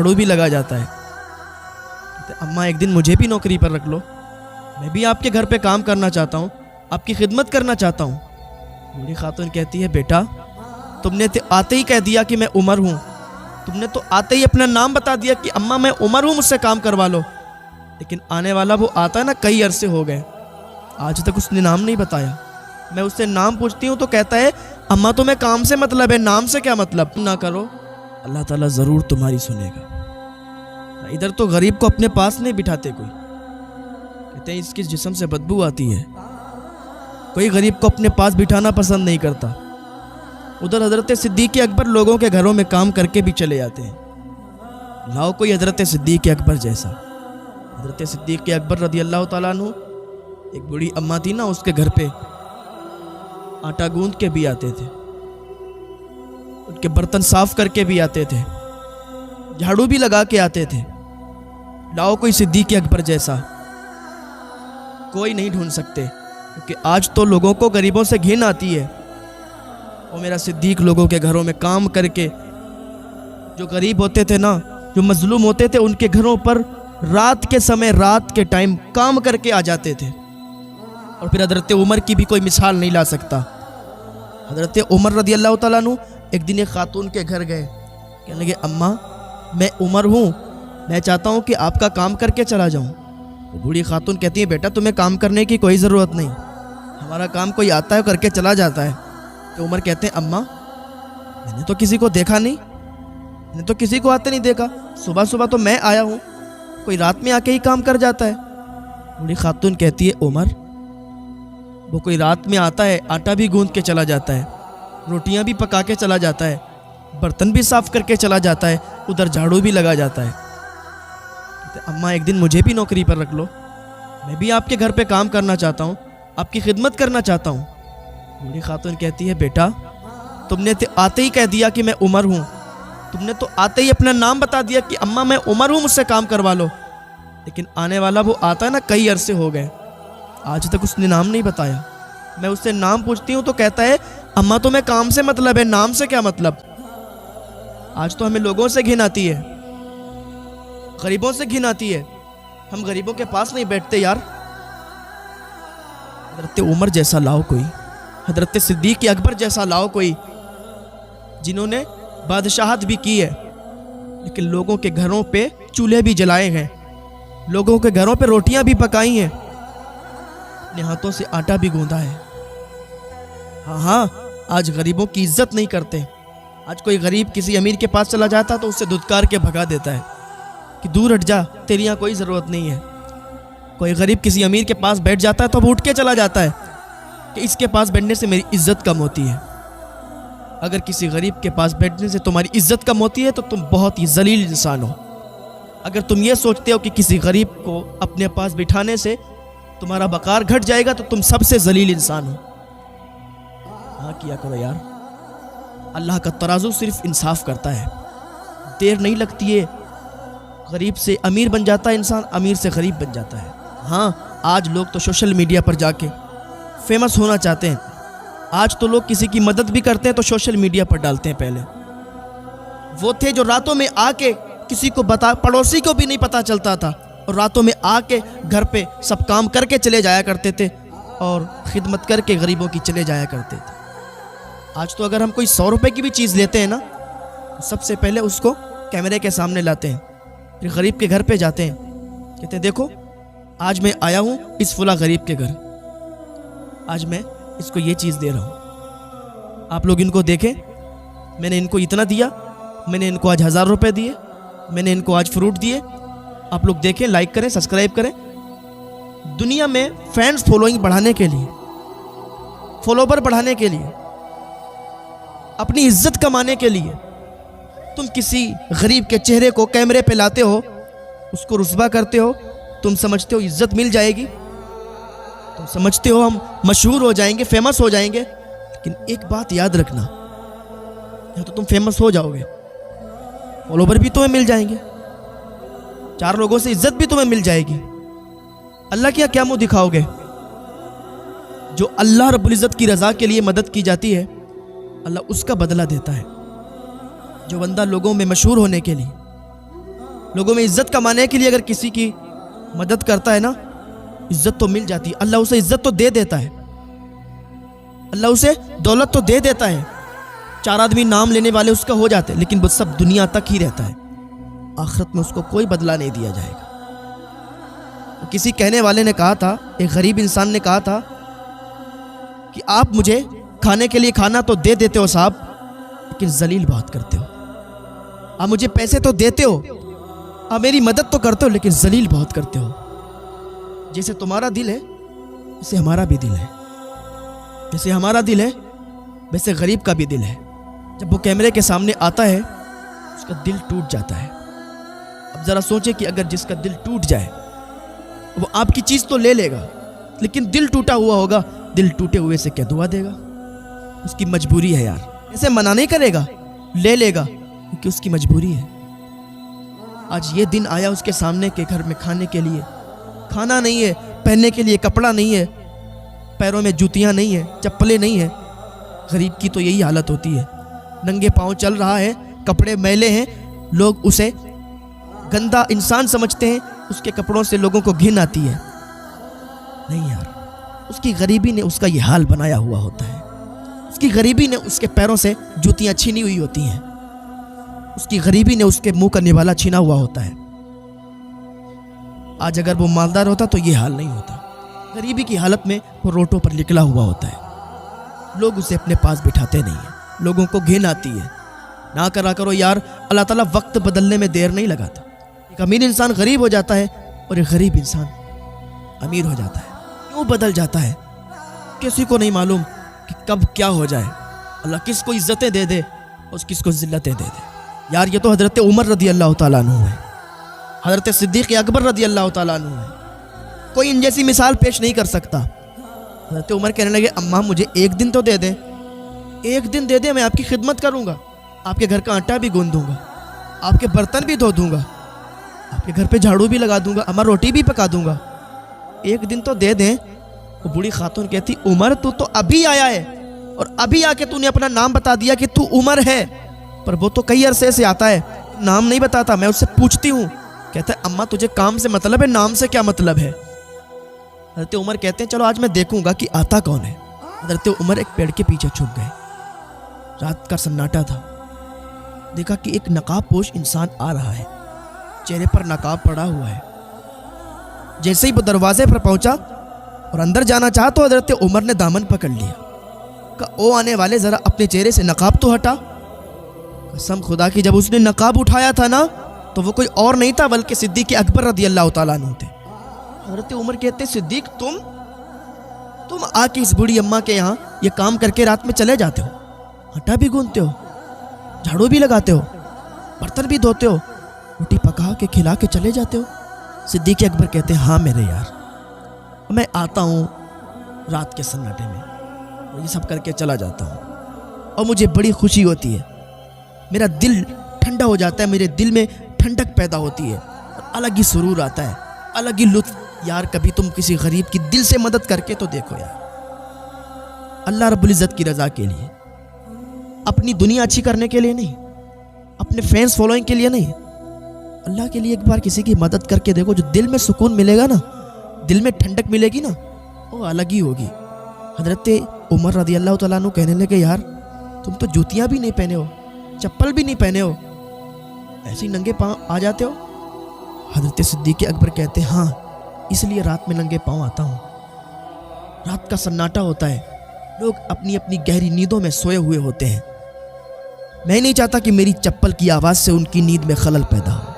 جھاڑو بھی لگا جاتا ہے۔ کہتے اماں ایک دن مجھے بھی نوکری پر رکھ لو، میں بھی آپ کے گھر پہ کام کرنا چاہتا ہوں، آپ کی خدمت کرنا چاہتا ہوں۔ بوڑھی خاتون کہتی ہے بیٹا تم نے آتے ہی کہہ دیا کہ میں عمر ہوں، تم نے تو آتے ہی اپنا نام بتا دیا کہ اماں میں عمر ہوں، مجھ سے کام کروا لو، لیکن آنے والا وہ آتا ہے نا، کئی عرصے ہو گئے آج تک اس نے نام نہیں بتایا۔ میں اس سے نام پوچھتی ہوں تو کہتا ہے اماں تمہیں کام سے مطلب ہے، نام سے کیا مطلب؟ نہ کرو، اللہ تعالیٰ ضرور تمہاری سنے گا۔ ادھر تو غریب کو اپنے پاس نہیں بٹھاتے، کوئی کہتے ہیں اس کی جسم سے بدبو آتی ہے، کوئی غریب کو اپنے پاس بٹھانا پسند نہیں کرتا۔ ادھر حضرت صدیق اکبر لوگوں کے گھروں میں کام کر کے بھی چلے جاتے ہیں۔ لاؤ کوئی حضرت صدیق اکبر جیسا۔ حضرت صدیق اکبر رضی اللہ تعالیٰ عنہ، ایک بڑی اماں تھی نا، اس کے گھر پہ آٹا گوندھ کے بھی آتے تھے، ان کے برتن صاف کر کے بھی آتے تھے، جھاڑو بھی لگا کے آتے تھے۔ لاؤ کوئی صدیق اکبر جیسا، کوئی نہیں ڈھونڈ سکتے، کیونکہ آج تو لوگوں کو غریبوں سے گھن آتی ہے۔ اور میرا صدیق لوگوں کے گھروں میں کام کر کے، جو غریب ہوتے تھے نا، جو مظلوم ہوتے تھے، ان کے گھروں پر رات کے سمے، رات کے ٹائم کام کر کے آ جاتے تھے۔ اور پھر حضرت عمر کی بھی کوئی مثال نہیں لا سکتا۔ حضرت عمر رضی اللہ تعالیٰ عنہ ایک دن ایک خاتون کے گھر گئے، کہنے لگے اماں میں عمر ہوں، میں چاہتا ہوں کہ آپ کا کام کر کے چلا جاؤں۔ وہ بوڑھی خاتون کہتی ہے بیٹا تمہیں کام کرنے کی کوئی ضرورت نہیں، ہمارا کام کوئی آتا ہے کر کے چلا جاتا ہے۔ تو عمر کہتے ہیں اماں میں نے تو کسی کو دیکھا نہیں، میں نے تو کسی کو آتے نہیں دیکھا، صبح صبح تو میں آیا ہوں، کوئی رات میں آ کے ہی کام کر جاتا ہے۔ بوڑھی خاتون کہتی ہے عمر وہ کوئی رات میں آتا ہے، آٹا بھی گوندھ کے چلا جاتا ہے، روٹیاں بھی پکا کے چلا جاتا ہے، برتن بھی صاف کر کے چلا جاتا ہے، ادھر جھاڑو بھی لگا جاتا ہے۔ کہتے اماں ایک دن مجھے بھی نوکری پر رکھ لو، میں بھی آپ کے گھر پہ کام کرنا چاہتا ہوں، آپ کی خدمت کرنا چاہتا ہوں۔ بوڑھی خاتون کہتی ہے بیٹا تم نے آتے ہی کہہ دیا کہ میں عمر ہوں، تم نے تو آتے ہی اپنا نام بتا دیا کہ اماں میں عمر ہوں، مجھ سے کام کروا لو، لیکن آنے والا وہ آتا ہے نا، کئی عرصے ہو گئے آج تک اس نے نام نہیں بتایا۔ میں اس سے نام پوچھتی ہوں تو کہتا ہے اماں تمہیں کام سے مطلب ہے، نام سے کیا مطلب؟ آج تو ہمیں لوگوں سے گھن آتی ہے، غریبوں سے گھن آتی ہے، ہم غریبوں کے پاس نہیں بیٹھتے یار۔ حضرت عمر جیسا لاؤ کوئی، حضرت صدیق اکبر جیسا لاؤ کوئی، جنہوں نے بادشاہت بھی کی ہے، لیکن لوگوں کے گھروں پہ چولہے بھی جلائے ہیں، لوگوں کے گھروں پہ روٹیاں بھی پکائی ہیں، اپنے ہاتھوں سے آٹا بھی گوندھا ہے۔ ہاں آج غریبوں کی عزت نہیں کرتے۔ آج کوئی غریب کسی امیر کے پاس چلا جاتا تو اس سے دھتکار کے بھگا دیتا ہے کہ دور ہٹ جا، تیری یہاں کوئی ضرورت نہیں ہے۔ کوئی غریب کسی امیر کے پاس بیٹھ جاتا ہے تو وہ اٹھ کے چلا جاتا ہے کہ اس کے پاس بیٹھنے سے میری عزت کم ہوتی ہے۔ اگر کسی غریب کے پاس بیٹھنے سے تمہاری عزت کم ہوتی ہے تو تم بہت ہی ذلیل انسان ہو۔ اگر تم یہ سوچتے ہو کہ کسی غریب کو اپنے پاس بٹھانے سے تمہارا وقار گھٹ جائے گا تو تم سب سے ذلیل انسان ہو۔ ہاں کیا کرو یار، اللہ کا ترازو صرف انصاف کرتا ہے، دیر نہیں لگتی ہے، غریب سے امیر بن جاتا ہے انسان، امیر سے غریب بن جاتا ہے۔ ہاں آج لوگ تو سوشل میڈیا پر جا کے فیمس ہونا چاہتے ہیں، آج تو لوگ کسی کی مدد بھی کرتے ہیں تو سوشل میڈیا پر ڈالتے ہیں۔ پہلے وہ تھے جو راتوں میں آ کے کسی کو پڑوسی کو بھی نہیں پتا چلتا تھا، اور راتوں میں آ کے گھر پہ سب کام کر کے چلے جایا کرتے تھے اور خدمت کر کے غریبوں کی چلے جایا کرتے تھے۔ آج تو اگر ہم کوئی 100 روپے کی بھی چیز لیتے ہیں نا، سب سے پہلے اس کو کیمرے کے سامنے لاتے ہیں، پھر غریب کے گھر پہ جاتے ہیں، کہتے ہیں دیکھو آج میں آیا ہوں اس فلاں غریب کے گھر، آج میں اس کو یہ چیز دے رہا ہوں، آپ لوگ ان کو دیکھیں، میں نے ان کو اتنا دیا، میں نے ان کو آج 1000 روپے دیے، میں نے ان کو آج فروٹ دیے، آپ لوگ دیکھیں، لائک کریں، سبسکرائب کریں۔ دنیا میں فینس فالوئنگ بڑھانے کے لیے، فالوور بڑھانے کے لیے، اپنی عزت کمانے کے لیے تم کسی غریب کے چہرے کو کیمرے پہ لاتے ہو، اس کو رسوا کرتے ہو، تم سمجھتے ہو عزت مل جائے گی، تم سمجھتے ہو ہم مشہور ہو جائیں گے، فیمس ہو جائیں گے، لیکن ایک بات یاد رکھنا، یا تو تم فیمس ہو جاؤ گے، فالوور بھی تمہیں مل جائیں گے، 4 لوگوں سے عزت بھی تمہیں مل جائے گی، اللہ کیا کیا منہ دکھاؤ گے؟ جو اللہ رب العزت کی رضا کے لیے مدد کی جاتی ہے، اللہ اس کا بدلہ دیتا ہے۔ جو بندہ لوگوں میں مشہور ہونے کے لیے، لوگوں میں عزت کمانے کے لیے اگر کسی کی مدد کرتا ہے نا، عزت تو مل جاتی ہے، اللہ اسے عزت تو دے دیتا ہے، اللہ اسے دولت تو دے دیتا ہے، 4 آدمی نام لینے والے اس کا ہو جاتے ہیں، لیکن وہ سب دنیا تک ہی رہتا ہے، آخرت میں اس کو کوئی بدلہ نہیں دیا جائے گا۔ کسی کہنے والے نے کہا تھا، ایک غریب انسان نے کہا تھا کہ آپ مجھے کھانے کے لیے کھانا تو دے دیتے ہو صاحب، لیکن ذلیل بہت کرتے ہو، آپ مجھے پیسے تو دیتے ہو، آپ میری مدد تو کرتے ہو، لیکن ذلیل بہت کرتے ہو۔ جیسے تمہارا دل ہے ویسے ہمارا بھی دل ہے، جیسے ہمارا دل ہے ویسے غریب کا بھی دل ہے۔ جب وہ کیمرے کے سامنے آتا ہے اس کا دل ٹوٹ جاتا ہے۔ اب ذرا سوچیں کہ اگر جس کا دل ٹوٹ جائے، وہ آپ کی چیز تو لے لے گا، لیکن دل ٹوٹا ہوا ہوگا، دل ٹوٹے ہوئے سے کیا دعا دے گا؟ اس کی مجبوری ہے یار، ایسے منع نہیں کرے گا، لے لے گا کیونکہ اس کی مجبوری ہے۔ آج یہ دن آیا اس کے سامنے کہ گھر میں کھانے کے لیے کھانا نہیں ہے، پہننے کے لیے کپڑا نہیں ہے، پیروں میں جوتیاں نہیں ہیں، چپلیں نہیں ہیں۔ غریب کی تو یہی حالت ہوتی ہے، ننگے پاؤں چل رہا ہے، کپڑے میلے ہیں، لوگ اسے گندا انسان سمجھتے ہیں، اس کے کپڑوں سے لوگوں کو گھن آتی ہے۔ نہیں یار، اس کی غریبی نے اس کا یہ حال بنایا ہوا ہوتا ہے، اس کی غریبی نے اس کے پیروں سے جوتیاں چھینی ہوئی ہوتی ہیں، اس کی غریبی نے اس کے منہ کا نوالا چھینا ہوا ہوتا ہے۔ آج اگر وہ مالدار ہوتا تو یہ حال نہیں ہوتا، غریبی کی حالت میں وہ روٹوں پر نکلا ہوا ہوتا ہے، لوگ اسے اپنے پاس بٹھاتے نہیں ہیں، لوگوں کو گھن آتی ہے۔ نہ کرا کرو یار، اللہ تعالیٰ وقت بدلنے میں دیر نہیں لگاتا۔ ایک امیر انسان غریب ہو جاتا ہے اور ایک غریب انسان امیر ہو جاتا ہے، کیوں بدل جاتا ہے کسی کو نہیں معلوم کہ کب کیا ہو جائے، اللہ کس کو عزتیں دے دے اور کس کو ذلتیں دے دے۔ یار یہ تو حضرت عمر رضی اللہ تعالیٰ عنہ ہے، حضرت صدیق اکبر رضی اللہ تعالیٰ عنہ ہے، کوئی ان جیسی مثال پیش نہیں کر سکتا۔ حضرت عمر کہنے لگے اماں مجھے 1 دن تو دے دیں، 1 دن دے دیں، میں آپ کی خدمت کروں گا، آپ کے گھر کا آٹا بھی گوندھ دوں گا، آپ کے برتن بھی دھو دوں گا، آپ کے گھر پہ جھاڑو بھی لگا دوں گا، اماں روٹی بھی پکا دوں گا، 1 دن تو دے دیں۔ وہ بوڑھی خاتون کہتی عمر تو ابھی آیا ہے اور ابھی آ کے تو نے اپنا نام بتا دیا کہ تو عمر ہے، پر وہ تو کئی عرصے سے آتا ہے، نام نہیں بتاتا، میں اس سے پوچھتی ہوں، کہتا ہے اماں تجھے کام سے مطلب ہے، نام سے کیا مطلب ہے؟ حضرت عمر کہتے ہیں چلو آج میں دیکھوں گا کہ آتا کون ہے۔ حضرت عمر ایک پیڑ کے پیچھے چھپ گئے، رات کا سناٹا تھا، دیکھا کہ ایک نقاب پوش انسان آ رہا ہے، چہرے پر نقاب پڑا ہوا ہے۔ جیسے ہی وہ دروازے پر پہنچا اور اندر جانا چاہا تو حضرت عمر نے دامن پکڑ لیا، کہا او آنے والے ذرا اپنے چہرے سے نقاب تو ہٹا۔ قسم خدا کی جب اس نے نقاب اٹھایا تھا نا تو وہ کوئی اور نہیں تھا بلکہ صدیق اکبر رضی اللہ تعالیٰ عنہ تھے۔ حضرت عمر کہتے صدیق تم آ کے اس بوڑھی اماں کے یہاں یہ کام کر کے رات میں چلے جاتے ہو، آٹا بھی گوندتے ہو، جھاڑو بھی لگاتے ہو، برتن بھی دھوتے ہو، روٹی پکا کے کھلا کے چلے جاتے ہو؟ صدیق اکبر کہتے ہیں ہاں میرے یار، میں آتا ہوں رات کے سناٹے میں اور یہ سب کر کے چلا جاتا ہوں اور مجھے بڑی خوشی ہوتی ہے، میرا دل ٹھنڈا ہو جاتا ہے، میرے دل میں ٹھنڈک پیدا ہوتی ہے اور الگ ہی سرور آتا ہے، الگ ہی لطف۔ یار کبھی تم کسی غریب کی دل سے مدد کر کے تو دیکھو یار، اللہ رب العزت کی رضا کے لیے، اپنی دنیا اچھی کرنے کے لیے نہیں، اپنے فینس فالوئنگ کے لیے نہیں، اللہ کے لیے ایک بار کسی کی مدد کر کے دیکھو، جو دل میں سکون ملے گا نا، دل میں ٹھنڈک ملے گی نا، وہ الگ ہی ہوگی۔ حضرت عمر رضی اللہ تعالیٰ عنہ کہنے لگے یار تم تو جوتیاں بھی نہیں پہنے ہو، چپل بھی نہیں پہنے ہو، ایسے ہی ننگے پاؤں آ جاتے ہو؟ حضرت صدیق اکبر کہتے ہاں اس لیے رات میں ننگے پاؤں آتا ہوں، رات کا سناٹا ہوتا ہے، لوگ اپنی اپنی گہری نیندوں میں سوئے ہوئے ہوتے ہیں، میں نہیں چاہتا کہ میری چپل کی آواز سے ان کی نیند میں خلل پیدا ہو۔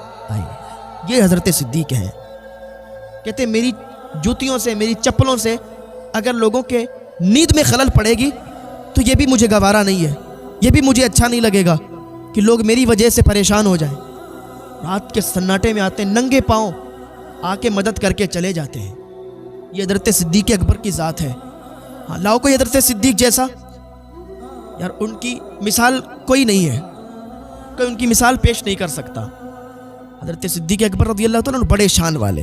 یہ حضرت صدیق ہیں، کہتے میری جوتیوں سے، میری چپلوں سے اگر لوگوں کے نیند میں خلل پڑے گی تو یہ بھی مجھے گوارا نہیں ہے، یہ بھی مجھے اچھا نہیں لگے گا کہ لوگ میری وجہ سے پریشان ہو جائیں۔ رات کے سناٹے میں آتے ہیں، ننگے پاؤں آ کے مدد کر کے چلے جاتے ہیں۔ یہ حضرت صدیق اکبر کی ذات ہے۔ ہاں لاؤ کوئی حضرت صدیق جیسا، یار ان کی مثال کوئی نہیں ہے، کوئی ان کی مثال پیش نہیں کر سکتا۔ حضرت صدیق اکبر رضی اللہ تعالیٰ عنہ بڑے شان والے۔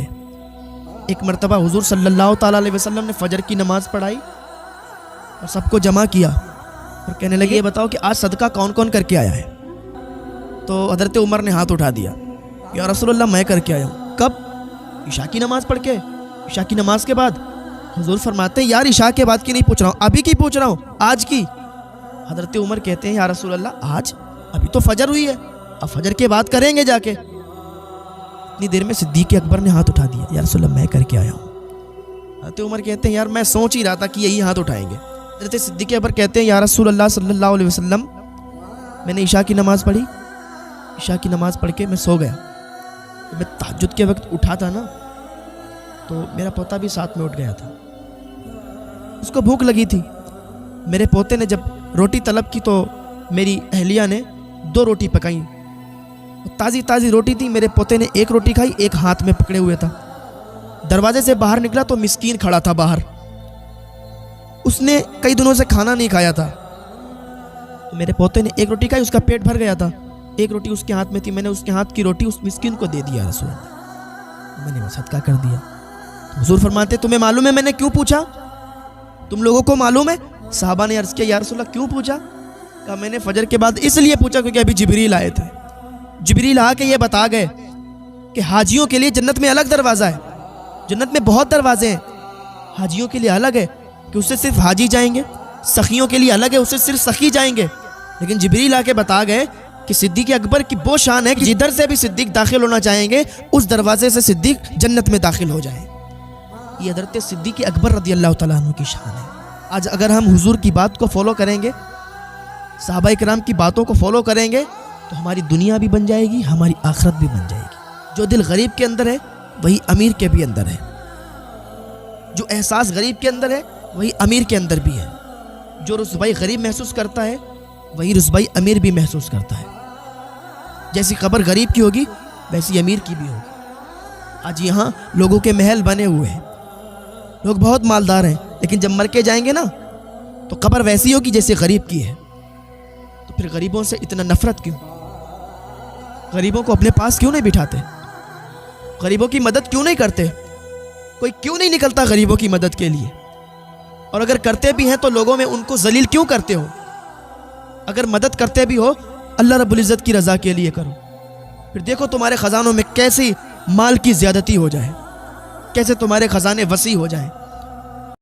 ایک مرتبہ حضور صلی اللہ تعالیٰ علیہ وسلم نے فجر کی نماز پڑھائی اور سب کو جمع کیا اور کہنے لگے یہ بتاؤ کہ آج صدقہ کون کون کر کے آیا ہے؟ تو حضرت عمر نے ہاتھ اٹھا دیا، یا رسول اللہ میں کر کے آیا ہوں۔ کب؟ عشاء کی نماز پڑھ کے، عشاء کی نماز کے بعد۔ حضور فرماتے ہیں یار عشاء کے بعد کی نہیں پوچھ رہا ہوں، ابھی کی پوچھ رہا ہوں، آج کی۔ حضرت عمر کہتے ہیں یا رسول اللہ آج؟ ابھی تو فجر ہوئی ہے، اب فجر کے بعد کریں گے جا کے۔ اتنی دیر میں صدیق اکبر نے ہاتھ اٹھا دیا، یا رسول اللہ میں کر کے آیا ہوں۔ حضرت عمر کہتے ہیں یار میں سوچ ہی رہا تھا کہ یہی ہاتھ اٹھائیں گے۔ حضرت صدیق اکبر کہتے ہیں یا رسول اللہ صلی اللہ علیہ وسلم میں نے عشاء کی نماز پڑھی، عشاء کی نماز پڑھ کے میں سو گیا۔ میں تہجد کے وقت اٹھا تھا نا تو میرا پوتا بھی ساتھ میں اٹھ گیا تھا، اس کو بھوک لگی تھی۔ میرے پوتے نے جب روٹی طلب کی تو میری اہلیہ نے 2 روٹی پکائیں، تازی تازی روٹی تھی۔ میرے پوتے نے 1 روٹی کھائی، 1 ہاتھ میں پکڑے ہوئے تھا۔ دروازے سے باہر نکلا تو مسکین کھڑا تھا باہر، اس نے کئی دنوں سے کھانا نہیں کھایا تھا۔ میرے پوتے نے 1 روٹی کھائی، اس کا پیٹ بھر گیا تھا، 1 روٹی اس کے ہاتھ میں تھی، میں نے اس کے ہاتھ کی روٹی اس مسکین کو دے دیا رسول اللہ، میں نے وہ صدقہ کر دیا۔ حضور فرماتے تمہیں معلوم ہے میں نے کیوں پوچھا؟ تم لوگوں کو معلوم ہے؟ صحابہ نے عرض کیا یا رسول اللہ کیوں پوچھا؟ کہا میں نے فجر کے بعد اس لیے پوچھا کیونکہ ابھی جبریل آئے تھے، جبریل آ کے یہ بتا گئے کہ حاجیوں کے لیے جنت میں الگ دروازہ ہے، جنت میں بہت دروازے ہیں، حاجیوں کے لیے الگ ہے کہ اس سے صرف حاجی جائیں گے، سخیوں کے لیے الگ ہے، اس سے صرف سخی جائیں گے۔ لیکن جبریل آ کے بتا گئے کہ صدیق اکبر کی وہ شان ہے کہ جدھر سے بھی صدیق داخل ہونا چاہیں گے اس دروازے سے صدیق جنت میں داخل ہو جائیں۔ یہ حضرت صدیق اکبر رضی اللہ تعالیٰ عنہ کی شان ہے۔ آج اگر ہم حضور کی بات کو فالو کریں گے، صحابہ کرام کی باتوں کو فالو کریں گے تو ہماری دنیا بھی بن جائے گی، ہماری آخرت بھی بن جائے گی۔ جو دل غریب کے اندر ہے وہی امیر کے بھی اندر ہے، جو احساس غریب کے اندر ہے وہی امیر کے اندر بھی ہے، جو رسوائی غریب محسوس کرتا ہے وہی رسوائی امیر بھی محسوس کرتا ہے۔ جیسی قبر غریب کی ہوگی ویسی امیر کی بھی ہوگی۔ آج یہاں لوگوں کے محل بنے ہوئے ہیں، لوگ بہت مالدار ہیں، لیکن جب مر کے جائیں گے نا تو قبر ویسی ہوگی جیسے غریب کی ہے۔ تو پھر غریبوں سے اتنا نفرت کیوں؟ غریبوں کو اپنے پاس کیوں نہیں بٹھاتے؟ غریبوں کی مدد کیوں نہیں کرتے؟ کوئی کیوں نہیں نکلتا غریبوں کی مدد کے لیے؟ اور اگر کرتے بھی ہیں تو لوگوں میں ان کو ذلیل کیوں کرتے ہو؟ اگر مدد کرتے بھی ہو اللہ رب العزت کی رضا کے لیے کرو، پھر دیکھو تمہارے خزانوں میں کیسی مال کی زیادتی ہو جائے، کیسے تمہارے خزانے وسیع ہو جائیں۔